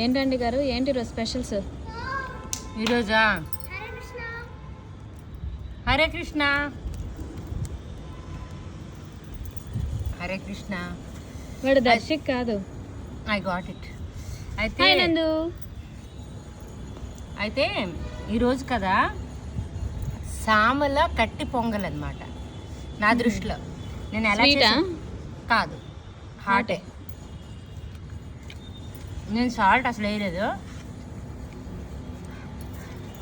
ఏంటండి గారు, ఏంటి ఈరోజు స్పెషల్స్? ఈరోజా హరే కృష్ణ హరే కృష్ణ. వాడు దర్శక్ కాదు. I got it. అయితే హాయ్ నందు. అయితే ఈరోజు కదా సామల కట్టి పొంగల్ అనమాట నా దృష్టిలో. నేను ఎలా స్వీటా? కాదు, హాటే. నేను సాల్ట్ అసలు వేయలేదు.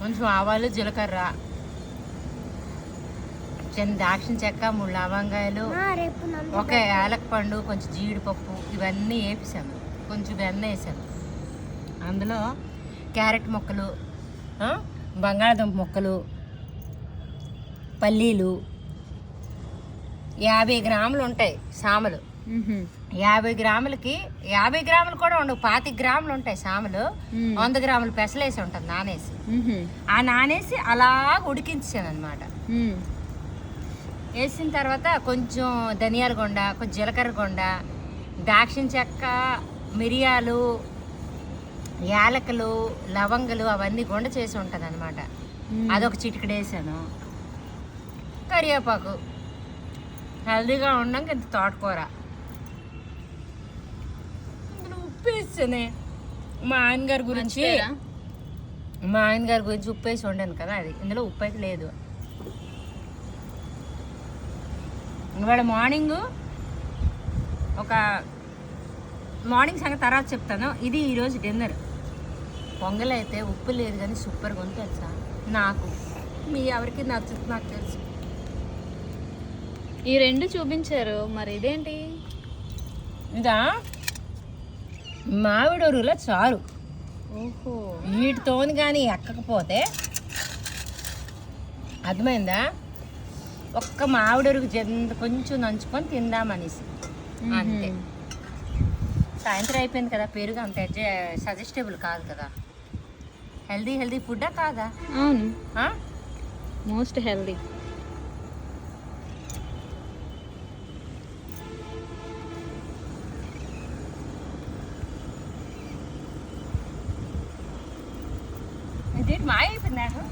కొంచెం ఆవాలు, జీలకర్ర, చిన్న దాక్షిణ చెక్క, 3 లవంగాయలు, ఒక యాలక పండు, కొంచెం జీడిపప్పు, ఇవన్నీ వేపిసాను. కొంచెం వెన్న వేసాను. అందులో క్యారెట్ ముక్కలు, బంగాళదుంప ముక్కలు, పల్లీలు, 50 గ్రాములు ఉంటాయి సామలు. 50 గ్రాములకి 50 గ్రాములు కూడా ఉండవు, 25 గ్రాములు ఉంటాయి సామలు. 100 గ్రాములు పెసలేసి ఉంటుంది నానేసి. ఆ నానేసి అలా ఉడికించాను అనమాట. వేసిన తర్వాత కొంచెం ధనియాల గుండ, కొంచెం జీలకర్ర గుండ, దాక్షిణ చెక్క, మిరియాలు, యాలకులు, లవంగలు అవన్నీ గుండ చేసి ఉంటుంది అనమాట. అదొక చిటికెడు వేసాను. కరివేపాకు, హెల్దీగా ఉండడానికి ఇంత తోటకూర, ఇందులో ఉప్పు వేసానే. మా ఆయన గారి గురించి ఉప్పు వేసి వండాను కదా, అది ఇందులో ఉప్పు అయితే లేదు. ఇవాళ మార్నింగ్ సంగతి తర్వాత చెప్తాను. ఇది ఈరోజు డిన్నర్. పొంగల్ అయితే ఉప్పు లేదు కానీ సూపర్గా ఉంది తెలుసా. నాకు మీ ఎవరికి నచ్చుతుంది నాకు తెలుసు. ఈ 2 చూపించారు, మరి ఇదేంటి? ఇదా మామిడొరుల చారు. ఓహో, వీటితోని కానీ ఎక్కకపోతే అర్థమైందా. ఒక్క మామిడొరుగు కొంచెం నంచుకొని తిందామనేసి అంతే. సాయంత్రం అయిపోయింది కదా, పెరుగు అంత సజెస్టబుల్ కాదు కదా. హెల్దీ ఫుడ్డా కాదా? అవును, మోస్ట్ హెల్దీ. ఇదేంటి మాయ అయిపోయింది నాకు.